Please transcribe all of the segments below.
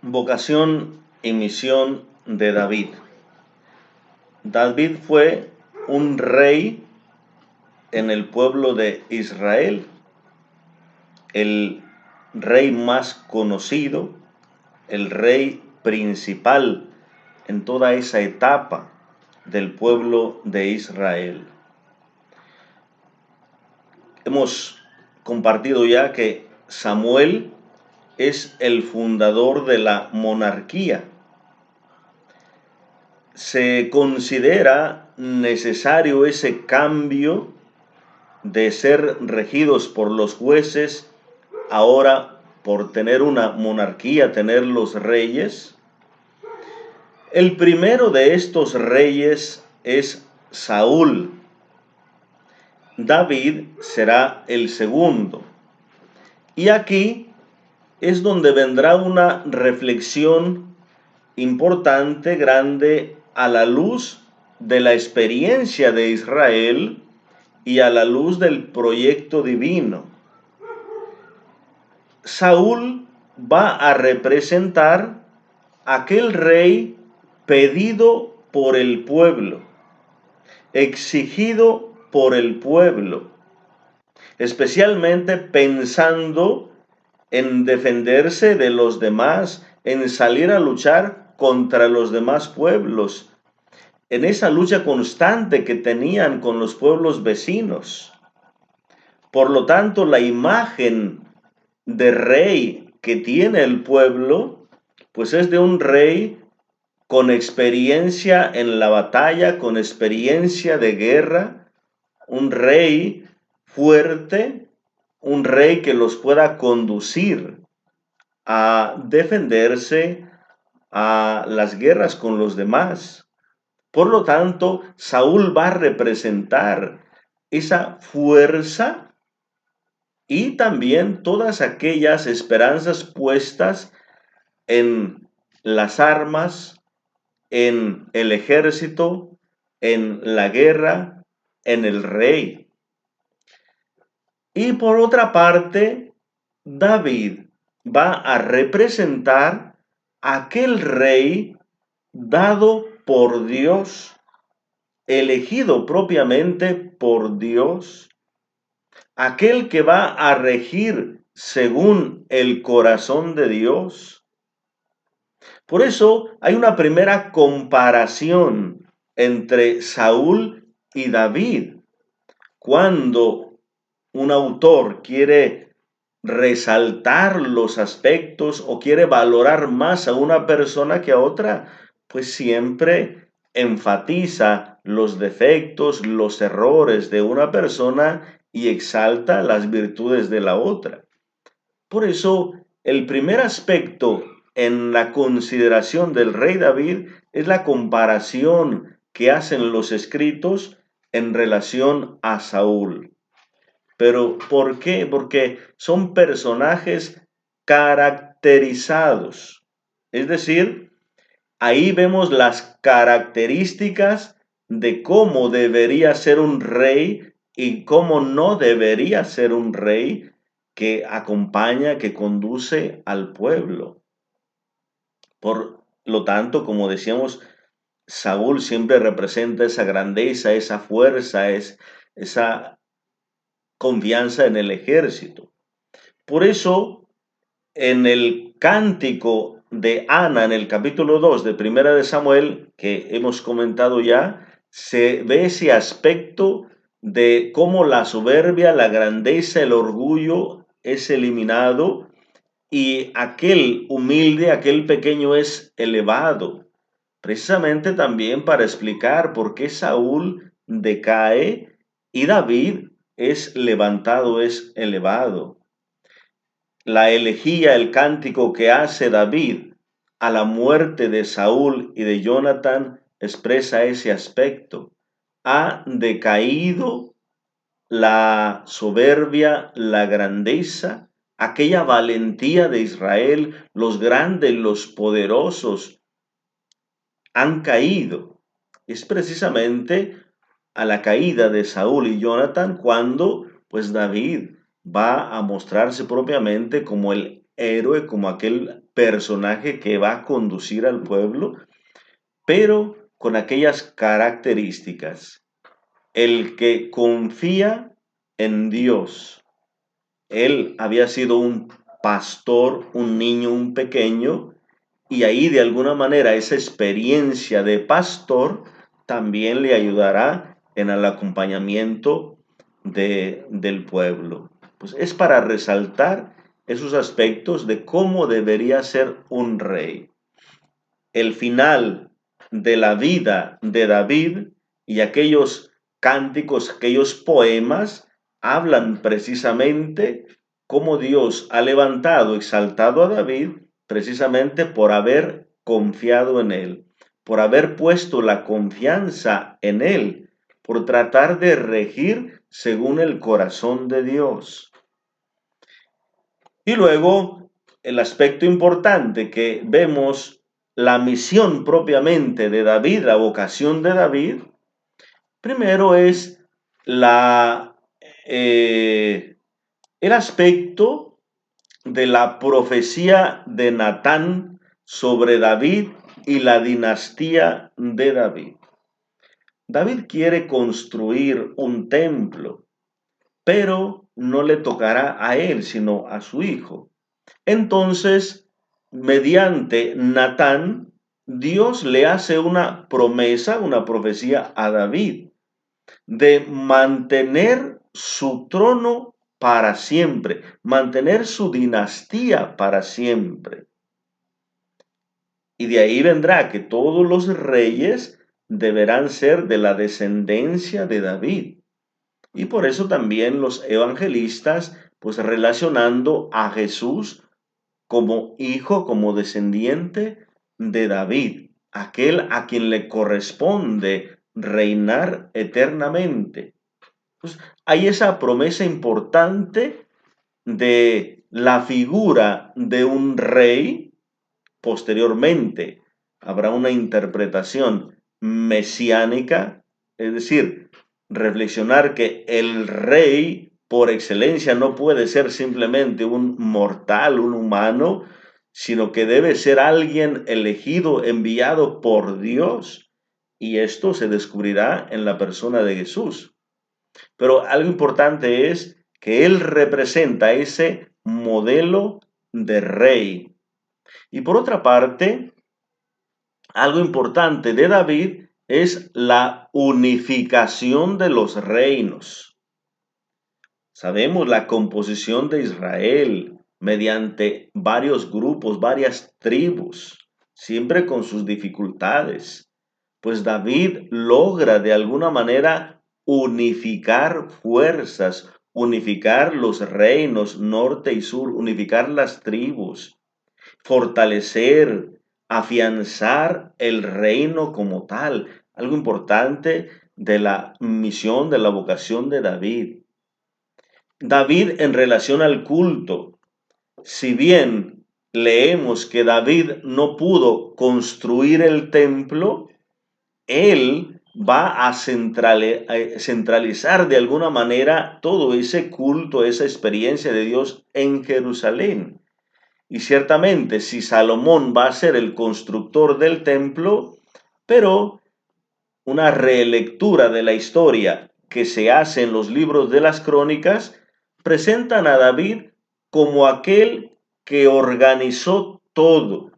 Vocación y misión de David. David fue un rey en el pueblo de Israel, el rey más conocido, el rey principal en toda esa etapa del pueblo de Israel. Hemos compartido ya que Samuel es el fundador de la monarquía. Se considera necesario ese cambio de ser regidos por los jueces, ahora por tener una monarquía, tener los reyes. El primero de estos reyes es Saúl. David será el segundo. Y aquí es donde vendrá una reflexión importante, grande, a la luz de la experiencia de Israel y a la luz del proyecto divino. Saúl va a representar aquel rey pedido por el pueblo, exigido por el pueblo, especialmente pensando en defenderse de los demás, en salir a luchar contra los demás pueblos, en esa lucha constante que tenían con los pueblos vecinos. Por lo tanto, la imagen de rey que tiene el pueblo, pues es de un rey con experiencia en la batalla, con experiencia de guerra, un rey fuerte, un rey que los pueda conducir a defenderse a las guerras con los demás. Por lo tanto, Saúl va a representar esa fuerza y también todas aquellas esperanzas puestas en las armas, en el ejército, en la guerra, en el rey. Y por otra parte, David va a representar aquel rey dado por Dios, elegido propiamente por Dios, aquel que va a regir según el corazón de Dios. Por eso hay una primera comparación entre Saúl y David. Cuando un autor quiere resaltar los aspectos o quiere valorar más a una persona que a otra, pues siempre enfatiza los defectos, los errores de una persona y exalta las virtudes de la otra. Por eso, el primer aspecto en la consideración del rey David es la comparación que hacen los escritos en relación a Saúl. Pero ¿por qué? Porque son personajes caracterizados. Es decir, ahí vemos las características de cómo debería ser un rey y cómo no debería ser un rey que acompaña, que conduce al pueblo. Por lo tanto, como decíamos, Saúl siempre representa esa grandeza, esa fuerza, esa confianza en el ejército. Por eso, en el cántico de Ana, en el capítulo 2 de Primera de Samuel, que hemos comentado ya, se ve ese aspecto de cómo la soberbia, la grandeza, el orgullo es eliminado y aquel humilde, aquel pequeño es elevado. Precisamente también para explicar por qué Saúl decae y David es levantado, es elevado. La elegía, el cántico que hace David a la muerte de Saúl y de Jonatán expresa ese aspecto. Ha decaído la soberbia, la grandeza, aquella valentía de Israel, los grandes, los poderosos han caído. Es precisamente a la caída de Saúl y Jonatán cuando pues David va a mostrarse propiamente como el héroe, como aquel personaje que va a conducir al pueblo, pero con aquellas características. El que confía en Dios. Él había sido un pastor, un niño, un pequeño, y ahí de alguna manera esa experiencia de pastor también le ayudará en el acompañamiento del pueblo. Pues es para resaltar esos aspectos de cómo debería ser un rey. El final de la vida de David y aquellos cánticos, aquellos poemas, hablan precisamente cómo Dios ha levantado, exaltado a David, precisamente por haber confiado en él, por haber puesto la confianza en él, por tratar de regir según el corazón de Dios. Y luego, el aspecto importante que vemos, la misión propiamente de David, la vocación de David, primero es el aspecto de la profecía de Natán sobre David y la dinastía de David. David quiere construir un templo, pero no le tocará a él, sino a su hijo. Entonces, mediante Natán, Dios le hace una promesa, una profecía a David de mantener su trono para siempre, mantener su dinastía para siempre. Y de ahí vendrá que todos los reyes deberán ser de la descendencia de David. Y por eso también los evangelistas, pues relacionando a Jesús como hijo, como descendiente de David, aquel a quien le corresponde reinar eternamente. Pues hay esa promesa importante de la figura de un rey. Posteriormente habrá una interpretación mesiánica, es decir, reflexionar que el rey por excelencia no puede ser simplemente un mortal, un humano, sino que debe ser alguien elegido, enviado por Dios. Y esto se descubrirá en la persona de Jesús. Pero algo importante es que él representa ese modelo de rey. Y por otra parte, algo importante de David es la unificación de los reinos. Sabemos la composición de Israel mediante varios grupos, varias tribus, siempre con sus dificultades. Pues David logra de alguna manera unificar fuerzas, unificar los reinos norte y sur, unificar las tribus, fortalecer, afianzar el reino como tal. Algo importante de la misión, de la vocación de David. David en relación al culto, si bien leemos que David no pudo construir el templo, él va a centralizar de alguna manera todo ese culto, esa experiencia de Dios en Jerusalén. Y ciertamente, si Salomón va a ser el constructor del templo, pero una relectura de la historia que se hace en los libros de las crónicas presentan a David como aquel que organizó todo.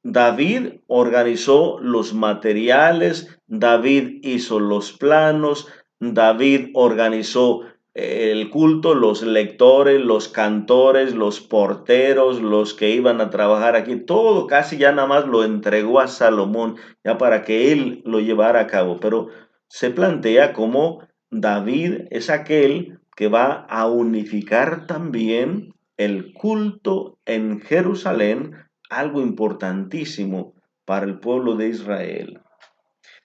David organizó los materiales, David hizo los planos, David organizó el culto, los lectores, los cantores, los porteros, los que iban a trabajar aquí, todo casi ya nada más lo entregó a Salomón, ya para que él lo llevara a cabo. Pero se plantea como David es aquel que va a unificar también el culto en Jerusalén, algo importantísimo para el pueblo de Israel.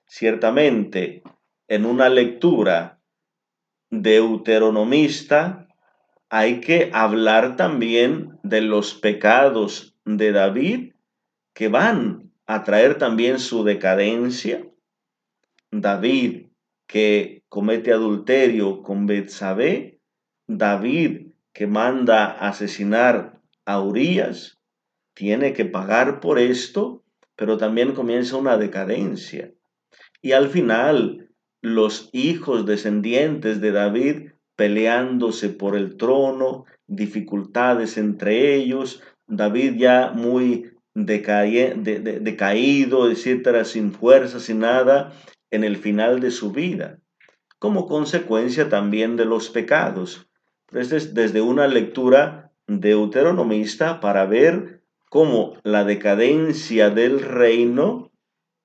Ciertamente, en una lectura deuteronomista, hay que hablar también de los pecados de David que van a traer también su decadencia. David que comete adulterio con Betsabé, David que manda asesinar a Urías, tiene que pagar por esto, pero también comienza una decadencia. Y al final, los hijos descendientes de David peleándose por el trono, dificultades entre ellos, David ya muy decaído, etcétera, sin fuerza, sin nada, en el final de su vida, como consecuencia también de los pecados. Este es desde una lectura deuteronomista para ver cómo la decadencia del reino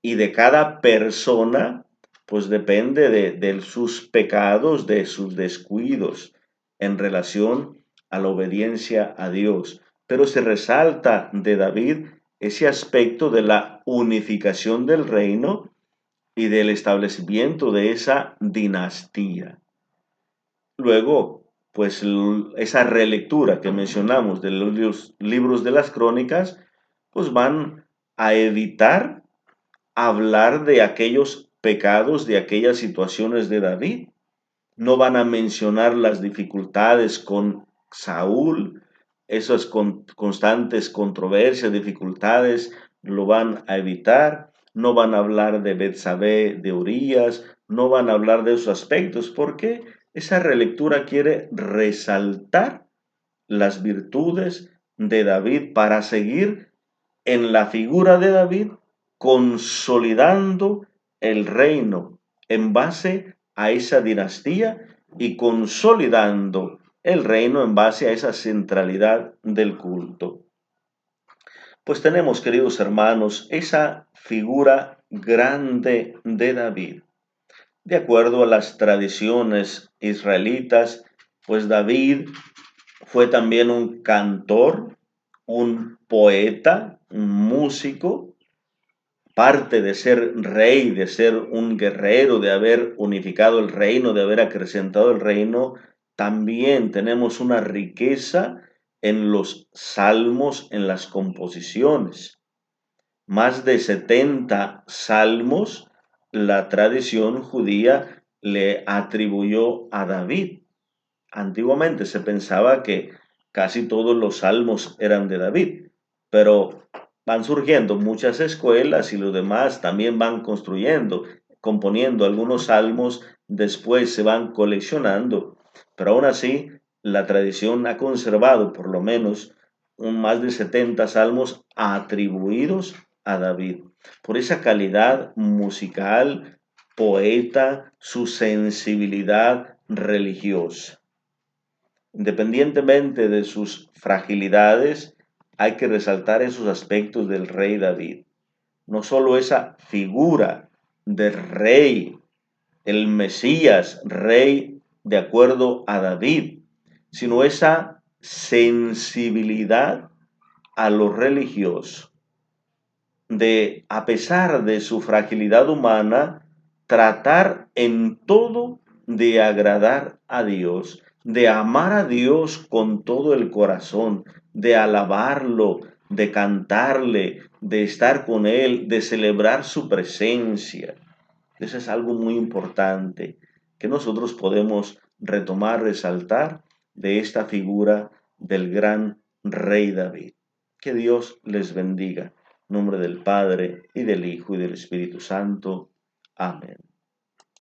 y de cada persona, pues depende de sus pecados, de sus descuidos en relación a la obediencia a Dios. Pero se resalta de David ese aspecto de la unificación del reino y del establecimiento de esa dinastía. Luego, pues esa relectura que mencionamos de los libros de las crónicas, pues van a evitar hablar de aquellos pecados, de aquellas situaciones de David. No van a mencionar las dificultades con Saúl, esas constantes controversias, dificultades, lo van a evitar. No van a hablar de Betsabé, de Urías, no van a hablar de esos aspectos, porque esa relectura quiere resaltar las virtudes de David para seguir en la figura de David, consolidando el reino en base a esa dinastía y consolidando el reino en base a esa centralidad del culto. Pues tenemos, queridos hermanos, esa figura grande de David. De acuerdo a las tradiciones israelitas, pues David fue también un cantor, un poeta, un músico, parte de ser rey, de ser un guerrero, de haber unificado el reino, de haber acrecentado el reino, también tenemos una riqueza en los salmos, en las composiciones. Más de 70 salmos la tradición judía le atribuyó a David. Antiguamente se pensaba que casi todos los salmos eran de David, pero van surgiendo muchas escuelas y los demás también van construyendo, componiendo algunos salmos, después se van coleccionando, pero aún así la tradición ha conservado por lo menos más de 70 salmos atribuidos a David, por esa calidad musical, poeta, su sensibilidad religiosa. Independientemente de sus fragilidades, hay que resaltar esos aspectos del rey David. No solo esa figura del rey, el Mesías, rey de acuerdo a David, sino esa sensibilidad a lo religioso, de, a pesar de su fragilidad humana, tratar en todo de agradar a Dios, de amar a Dios con todo el corazón, de alabarlo, de cantarle, de estar con Él, de celebrar su presencia. Eso es algo muy importante que nosotros podemos retomar, resaltar de esta figura del gran rey David. Que Dios les bendiga. En nombre del Padre, y del Hijo, y del Espíritu Santo. Amén.